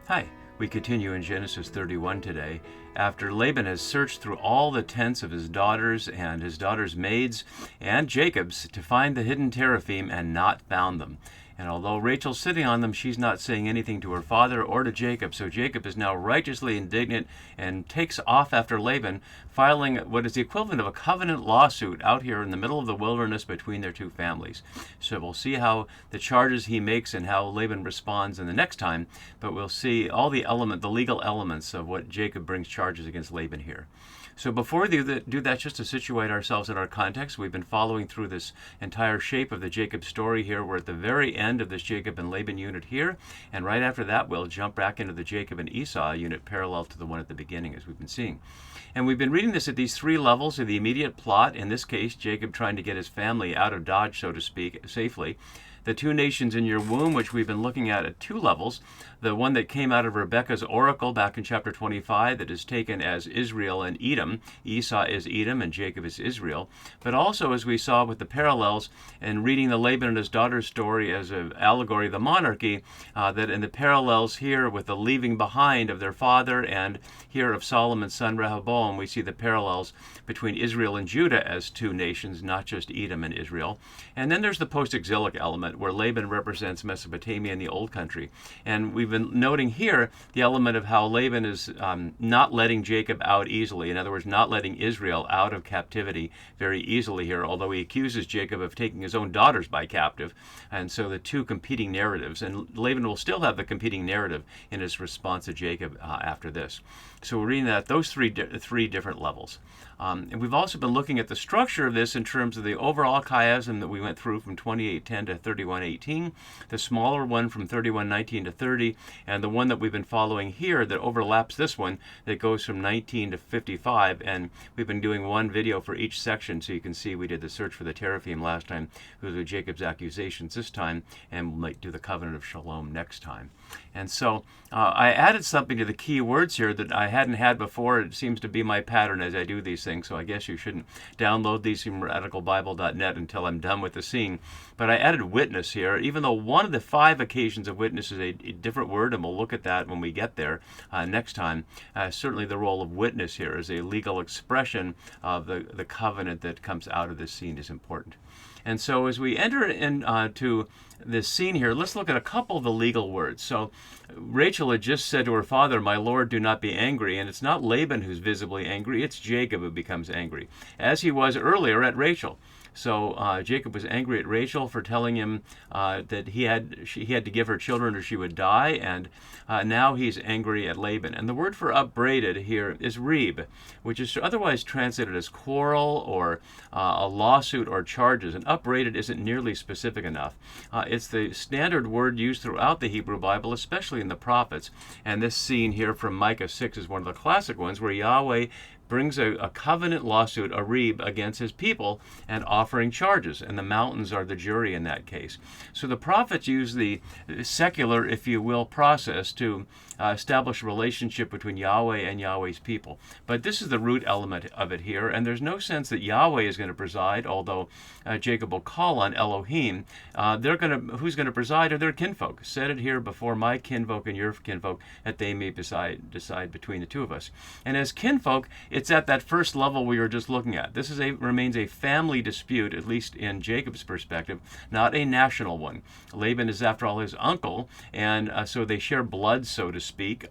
Hi, we continue in Genesis 31 today. After Laban has searched through all the tents of his daughters and his daughters' maids and Jacob's to find the hidden teraphim and not found them. And although Rachel's sitting on them, she's not saying anything to her father or to Jacob. So Jacob is now righteously indignant and takes off after Laban, filing what is the equivalent of a covenant lawsuit out here in the middle of the wilderness between their two families. So we'll see how the charges he makes and how Laban responds in the next time, but we'll see all the legal elements of what Jacob brings charges against Laban here. So before we do that, just to situate ourselves in our context, we've been following through this entire shape of the Jacob story here. We're at the very end of this Jacob and Laban unit here, and right after that we'll jump back into the Jacob and Esau unit parallel to the one at the beginning, as we've been seeing. And we've been reading this at these three levels of the immediate plot. In this case, Jacob trying to get his family out of Dodge, so to speak, safely. The two nations in your womb, which we've been looking at two levels. The one that came out of Rebekah's oracle back in chapter 25 that is taken as Israel and Edom. Esau is Edom and Jacob is Israel. But also, as we saw with the parallels and reading the Laban and his daughter's story as an allegory of the monarchy, that in the parallels here with the leaving behind of their father and here of Solomon's son Rehoboam, we see the parallels between Israel and Judah as two nations, not just Edom and Israel. And then there's the post-exilic element, where Laban represents Mesopotamia in the old country. And we've been noting here the element of how Laban is not letting Jacob out easily. In other words, not letting Israel out of captivity very easily here, although he accuses Jacob of taking his own daughters by captive. And so the two competing narratives, and Laban will still have the competing narrative in his response to Jacob after this. So we're reading that those three different levels. And we've also been looking at the structure of this in terms of the overall chiasm that we went through from 28:10 to 31:18, the smaller one from 31:19 to 30, and the one that we've been following here that overlaps this one that goes from 19 to 55. And we've been doing one video for each section, so you can see we did the search for the teraphim last time, those were Jacob's accusations this time, and we might do the covenant of shalom next time. And so I added something to the key words here that I hadn't had before. It seems to be my pattern as I do these things, so I guess you shouldn't download these from radicalbible.net until I'm done with the scene. But I added witness here, even though one of the 5 occasions of witness is a different word, and we'll look at that when we get there next time. Certainly the role of witness here as a legal expression of the covenant that comes out of this scene is important. And so as we enter into this scene here, let's look at a couple of the legal words. So Rachel had just said to her father, "My Lord, do not be angry." And it's not Laban who's visibly angry, it's Jacob who becomes angry, as he was earlier at Rachel. So Jacob was angry at Rachel for telling him that he had to give her children or she would die, and now he's angry at Laban. And the word for upbraided here is reeb, which is otherwise translated as quarrel or a lawsuit or charges. And upbraided isn't nearly specific enough. It's the standard word used throughout the Hebrew Bible, especially in the prophets. And this scene here from Micah 6 is one of the classic ones where Yahweh brings a covenant lawsuit, a reeb, against his people and offering charges, and the mountains are the jury in that case. So the prophets use the secular, if you will, process to establish a relationship between Yahweh and Yahweh's people. But this is the root element of it here, and there's no sense that Yahweh is going to preside, although Jacob will call on Elohim. Who's going to preside are their kinfolk. Said it here before, my kinfolk and your kinfolk, that they may decide between the two of us. And as kinfolk, it's at that first level we were just looking at. This remains a family dispute, at least in Jacob's perspective, not a national one. Laban is, after all, his uncle, and so they share blood, so to speak,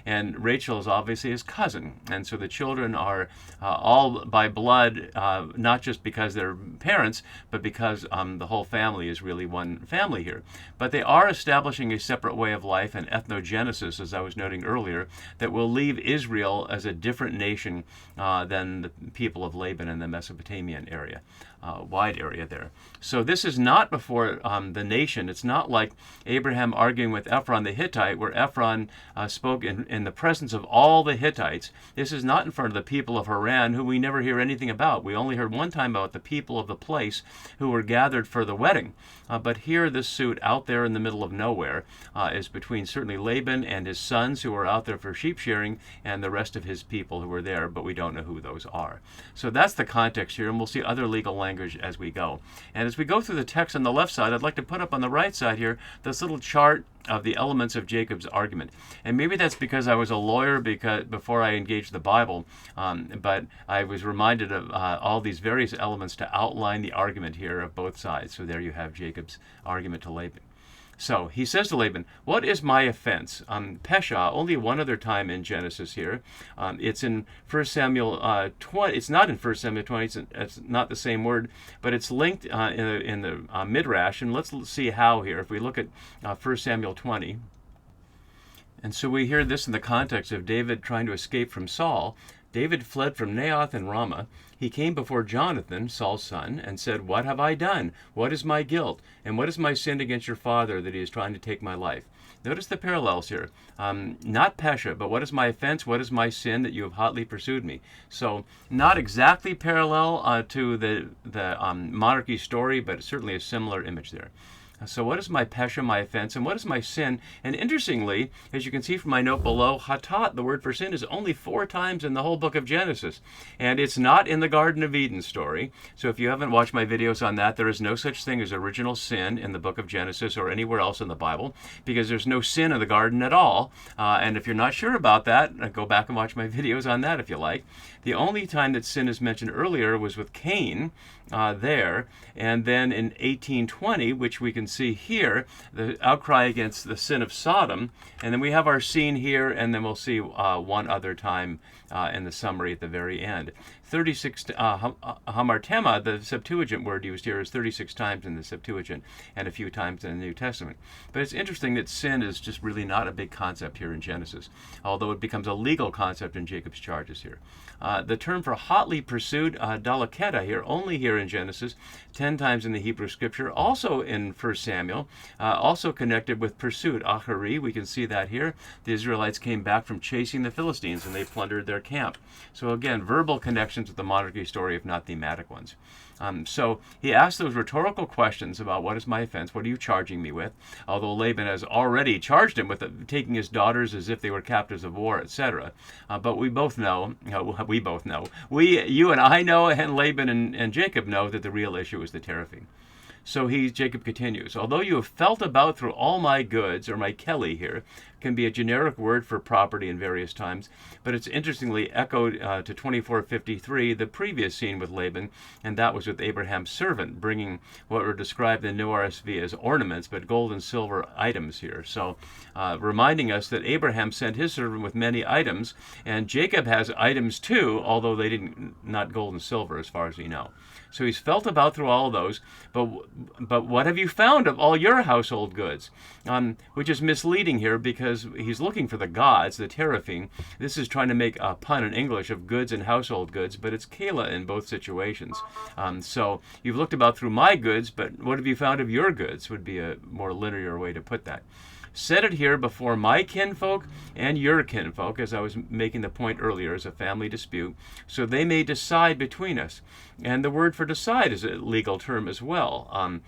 and Rachel is obviously his cousin. And so the children are all by blood, not just because they're parents, but because the whole family is really one family here. But they are establishing a separate way of life, and ethnogenesis, as I was noting earlier, that will leave Israel as a different nation than the people of Laban in the Mesopotamian area, wide area there. So this is not before the nation. It's not like Abraham arguing with Ephron the Hittite, where Ephron spoke in the presence of all the Hittites. This is not in front of the people of Haran, who we never hear anything about. We only heard one time about the people of the place who were gathered for the wedding. But here, this suit out there in the middle of nowhere is between certainly Laban and his sons, who are out there for sheep shearing, and the rest of his people who were there, but we don't know who those are. So that's the context here, and we'll see other legal language language as we go. And as we go through the text on the left side, I'd like to put up on the right side here this little chart of the elements of Jacob's argument. And maybe that's because I was a lawyer before I engaged the Bible, but I was reminded of all these various elements to outline the argument here of both sides. So there you have Jacob's argument to Laban. So he says to Laban, "What is my offense?" Pesha, only one other time in Genesis here. It's in 1 Samuel 20. It's not in 1 Samuel 20. It's not the same word, but it's linked in the Midrash. And let's see how here. If we look at 1 Samuel 20. And so we hear this in the context of David trying to escape from Saul. David fled from Naioth and Ramah. He came before Jonathan, Saul's son, and said, "What have I done? What is my guilt? And what is my sin against your father that he is trying to take my life?" Notice the parallels here. Not Pesha, but what is my offense? What is my sin that you have hotly pursued me? So not exactly parallel to the monarchy story, but certainly a similar image there. So what is my pesha, my offense, and what is my sin? And interestingly, as you can see from my note below, hatat, the word for sin, is only 4 times in the whole book of Genesis. And it's not in the Garden of Eden story. So if you haven't watched my videos on that, there is no such thing as original sin in the book of Genesis or anywhere else in the Bible, because there's no sin in the garden at all. And if you're not sure about that, go back and watch my videos on that if you like. The only time that sin is mentioned earlier was with Cain there, and then in 1820, which we can see here, the outcry against the sin of Sodom, and then we have our scene here, and then we'll see one other time in the summary at the very end. 36 hamartema, the Septuagint word used here, is 36 times in the Septuagint and a few times in the New Testament. But it's interesting that sin is just really not a big concept here in Genesis, although it becomes a legal concept in Jacob's charges here. The term for hotly pursued, dalaketa here, only here in Genesis, 10 times in the Hebrew Scripture, also in 1 Samuel, also connected with pursuit, achari. We can see that here. The Israelites came back from chasing the Philistines and they plundered their camp. So again, verbal connections with the monarchy story, if not thematic ones. So he asked those rhetorical questions about what is my offense, what are you charging me with, although Laban has already charged him with taking his daughters as if they were captives of war, etc. But we both know, you and I know, and Laban and Jacob know that the real issue is the teraphim. So Jacob continues, "Although you have felt about through all my goods," or my Kelly here, can be a generic word for property in various times, but it's interestingly echoed to 24:53, the previous scene with Laban, and that was with Abraham's servant, bringing what were described in the New RSV as ornaments, but gold and silver items here. So reminding us that Abraham sent his servant with many items, and Jacob has items too, although they not gold and silver as far as we know. So he's felt about through all of those, but what have you found of all your household goods? Which is misleading here because he's looking for the gods, the teraphim. This is trying to make a pun in English of goods and household goods, but it's kala in both situations. So you've looked about through my goods, but what have you found of your goods would be a more linear way to put that. Set it here before my kinfolk and your kinfolk, as I was making the point earlier, as a family dispute, so they may decide between us. And the word for decide is a legal term as well.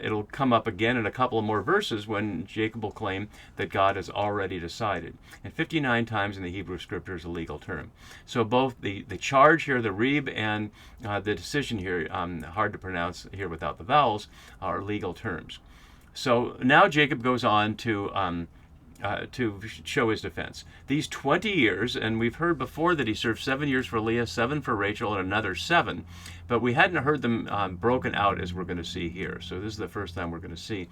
It'll come up again in a couple of more verses when Jacob will claim that God has already decided. And 59 times in the Hebrew Scripture is a legal term. So both the charge here, the reeb, and the decision here, hard to pronounce here without the vowels, are legal terms. So now Jacob goes on to show his defense. These 20 years, and we've heard before that he served 7 years for Leah, 7 for Rachel, and another 7, but we hadn't heard them broken out as we're going to see here. So this is the first time we're going to see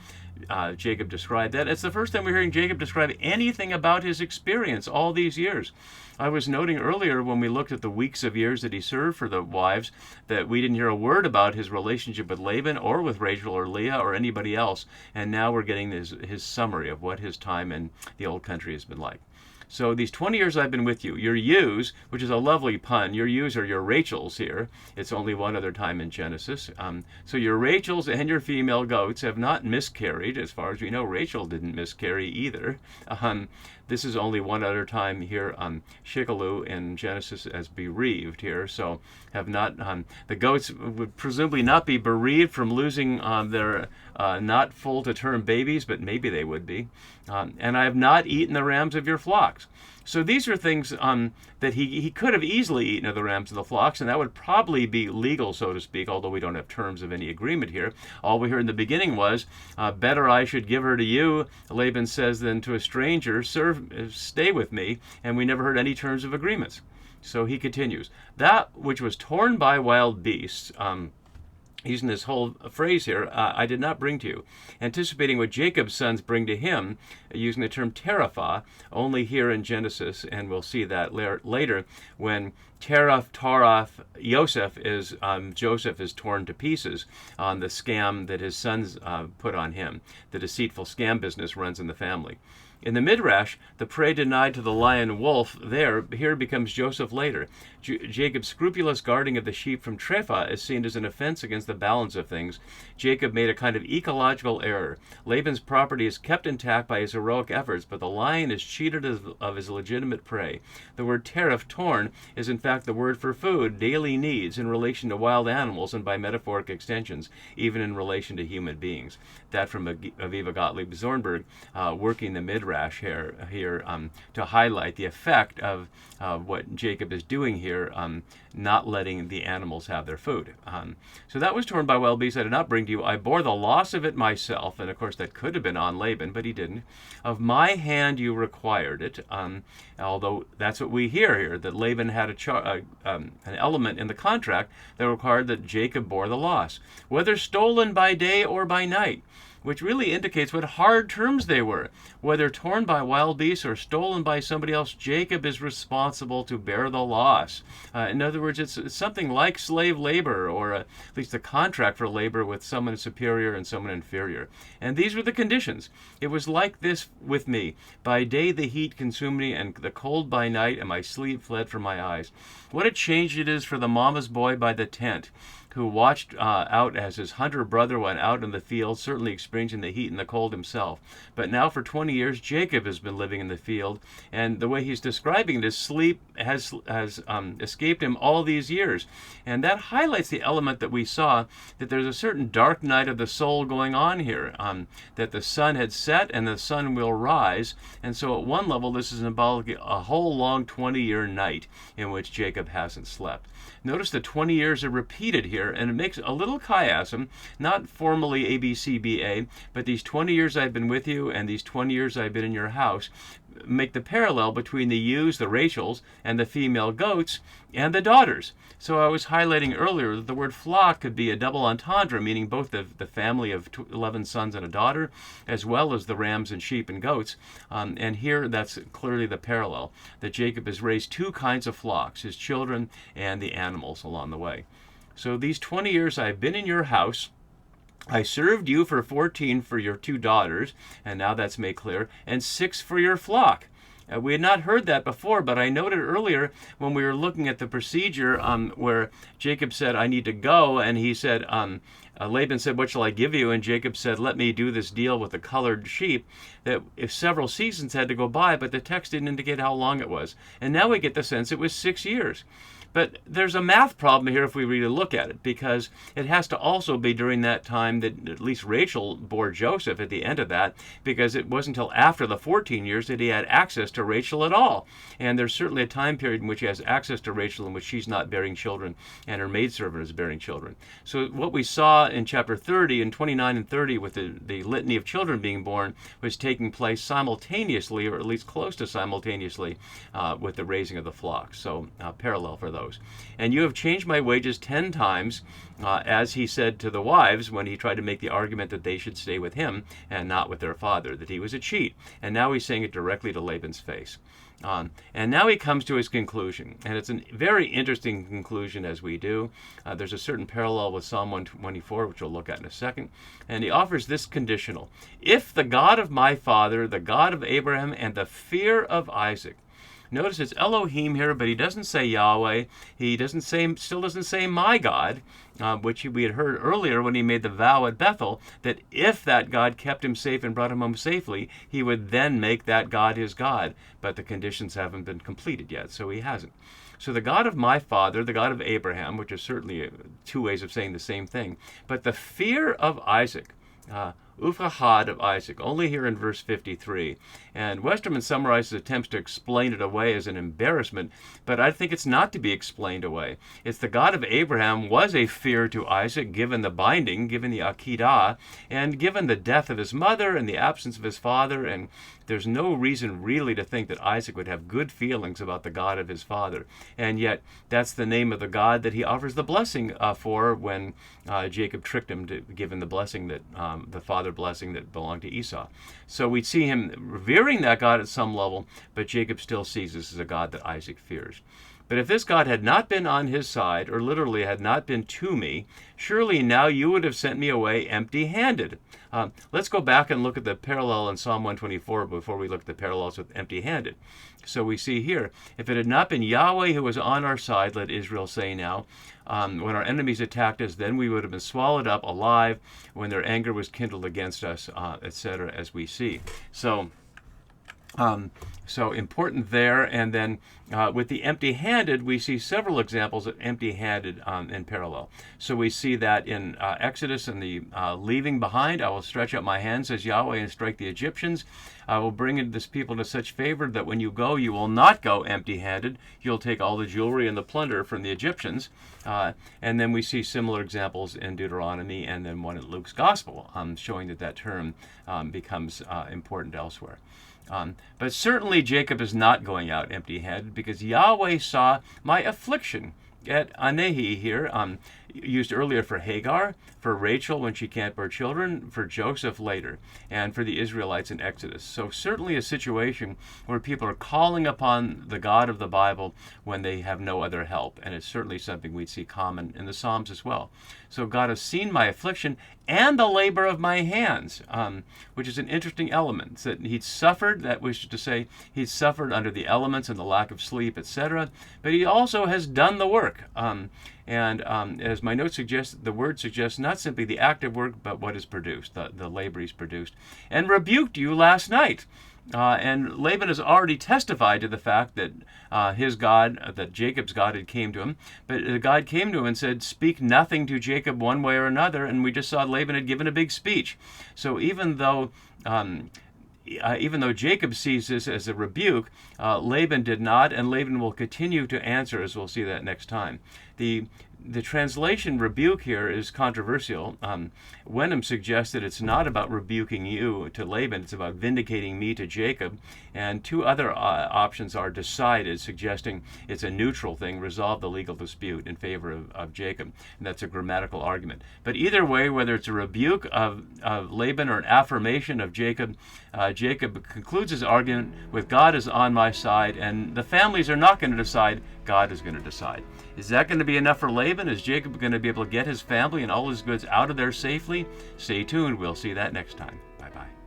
Jacob describe that. It's the first time we're hearing Jacob describe anything about his experience all these years. I was noting earlier when we looked at the weeks of years that he served for the wives that we didn't hear a word about his relationship with Laban or with Rachel or Leah or anybody else, and now we're getting his summary of what his time in the old country has been like. So these 20 years I've been with you, your ewes, which is a lovely pun, your ewes are your Rachels here. It's only one other time in Genesis. So your Rachels and your female goats have not miscarried. As far as we know, Rachel didn't miscarry either. This is only one other time here, Shikalu in Genesis as bereaved here. So have not, the goats would presumably not be bereaved from losing their not full to term babies, but maybe they would be. And I have not eaten the rams of your flock. flocks. So these are things that he could have easily eaten of the rams and the flocks, and that would probably be legal, so to speak, although we don't have terms of any agreement here. All we heard in the beginning was, better I should give her to you, Laban says, than to a stranger. Stay with me. And we never heard any terms of agreements. So he continues, that which was torn by wild beasts, using this whole phrase here, I did not bring to you. Anticipating what Jacob's sons bring to him, using the term teraphim, only here in Genesis, and we'll see that later when Joseph is torn to pieces on the scam that his sons put on him. The deceitful scam business runs in the family. In the Midrash, the prey denied to the lion wolf here becomes Joseph later. Jacob's scrupulous guarding of the sheep from Tepha is seen as an offense against the balance of things. Jacob made a kind of ecological error. Laban's property is kept intact by his heroic efforts, but the lion is cheated of his legitimate prey. The word teraphim, torn, is in fact the word for food, daily needs, in relation to wild animals and by metaphoric extensions, even in relation to human beings. That from Aviva Gottlieb Zornberg, working the Midrash here to highlight the effect of what Jacob is doing here, not letting the animals have their food. So that was torn by wild beasts I did not bring to you. I bore the loss of it myself, and of course that could have been on Laban, but he didn't. Of my hand you required it, although that's what we hear here, that Laban had an element in the contract that required that Jacob bore the loss, whether stolen by day or by night, which really indicates what hard terms they were. Whether torn by wild beasts or stolen by somebody else, Jacob is responsible to bear the loss. In other words, it's something like slave labor, or at least a contract for labor with someone superior and someone inferior. And these were the conditions. It was like this with me. By day the heat consumed me, and the cold by night, and my sleep fled from my eyes. What a change it is for the mama's boy by the tent, who watched out as his hunter brother went out in the field, certainly experiencing the heat and the cold himself. But now for 20 years, Jacob has been living in the field, and the way he's describing it is sleep has escaped him all these years. And that highlights the element that we saw, that there's a certain dark night of the soul going on here, that the sun had set and the sun will rise. And so at one level, this is symbolic a whole long 20-year night in which Jacob hasn't slept. Notice the 20 years are repeated here, and it makes a little chiasm, not formally ABCBA, but these 20 years I've been with you and these 20 years I've been in your house make the parallel between the ewes, the Rachels, and the female goats, and the daughters. So I was highlighting earlier that the word flock could be a double entendre, meaning both the family of 11 sons and a daughter, as well as the rams and sheep and goats. And here that's clearly the parallel, that Jacob has raised two kinds of flocks, his children and the animals along the way. So these 20 years I've been in your house, I served you for 14 for your two daughters, and now that's made clear, and 6 for your flock. We had not heard that before, but I noted earlier when we were looking at the procedure where Jacob said, I need to go, and he said, Laban said, what shall I give you? And Jacob said, let me do this deal with the colored sheep, that if several seasons had to go by, but the text didn't indicate how long it was. And now we get the sense it was 6 years. But there's a math problem here if we really look at it, because it has to also be during that time that at least Rachel bore Joseph at the end of that, because it wasn't until after the 14 years that he had access to Rachel at all. And there's certainly a time period in which he has access to Rachel in which she's not bearing children and her maidservant is bearing children. So what we saw in chapter 30 and 29 and 30 with the litany of children being born was taking place simultaneously, or at least close to simultaneously, with the raising of the flock. So parallel for those. And you have changed my wages 10 times, as he said to the wives when he tried to make the argument that they should stay with him and not with their father, that he was a cheat. And now he's saying it directly to Laban's face. And now he comes to his conclusion, and it's a very interesting conclusion as we do. There's a certain parallel with Psalm 124, which we'll look at in a second. And he offers this conditional: if the God of my father, the God of Abraham, and the fear of Isaac. Notice it's Elohim here, but he doesn't say Yahweh. He still doesn't say my God, which we had heard earlier when he made the vow at Bethel, that if that God kept him safe and brought him home safely, he would then make that God his God. But the conditions haven't been completed yet, so he hasn't. So the God of my father, the God of Abraham, which is certainly two ways of saying the same thing, but the fear of Isaac. ufahad of Isaac, only here in verse 53. And Westerman summarizes attempts to explain it away as an embarrassment, but I think it's not to be explained away. It's the God of Abraham was a fear to Isaac, given the binding, given the Akedah, and given the death of his mother and the absence of his father, and there's no reason really to think that Isaac would have good feelings about the God of his father. And yet, that's the name of the God that he offers the blessing for when Jacob tricked him to give him the blessing that, the father blessing that belonged to Esau. So we see him revering that God at some level, but Jacob still sees this as a God that Isaac fears. But if this God had not been on his side, or literally had not been to me, surely now you would have sent me away empty-handed. Let's go back and look at the parallel in Psalm 124 before we look at the parallels with empty-handed. So we see here, if it had not been Yahweh who was on our side, let Israel say now, when our enemies attacked us, then we would have been swallowed up alive when their anger was kindled against us, etc., as we see. So important there. And then with the empty-handed, we see several examples of empty-handed in parallel. So we see that in Exodus and the leaving behind. I will stretch out my hand, says Yahweh, and strike the Egyptians. I will bring this people to such favor that when you go, you will not go empty-handed. You'll take all the jewelry and the plunder from the Egyptians. And then we see similar examples in Deuteronomy and then one in Luke's Gospel, showing that that term becomes important elsewhere. But certainly Jacob is not going out empty-handed, because Yahweh saw my affliction at Anehi here, used earlier for Hagar, for Rachel when she can't bear children, for Joseph later, and for the Israelites in Exodus. So certainly a situation where people are calling upon the God of the Bible when they have no other help, and it's certainly something we'd see common in the Psalms as well. So God has seen my affliction and the labor of my hands, which is an interesting element. That he'd suffered, that was to say, he'd suffered under the elements and the lack of sleep, etc., but he also has done the work. And as my note suggests, the word suggests not simply the active work, but what is produced, the labor he's produced. And rebuked you last night. And Laban has already testified to the fact that his God, that Jacob's God had came to him. But God came to him and said, speak nothing to Jacob one way or another. And we just saw Laban had given a big speech. So even though Jacob sees this as a rebuke, Laban did not, and Laban will continue to answer, as we'll see that next time. The translation rebuke here is controversial. Wenham suggests that it's not about rebuking you to Laban, it's about vindicating me to Jacob. And two other options are decided, suggesting it's a neutral thing, resolve the legal dispute in favor of Jacob. And that's a grammatical argument. But either way, whether it's a rebuke of Laban or an affirmation of Jacob, Jacob concludes his argument with God is on my side, and the families are not going to decide, God is going to decide. Is that going to be enough for Laban? Is Jacob going to be able to get his family and all his goods out of there safely? Stay tuned. We'll see that next time. Bye-bye.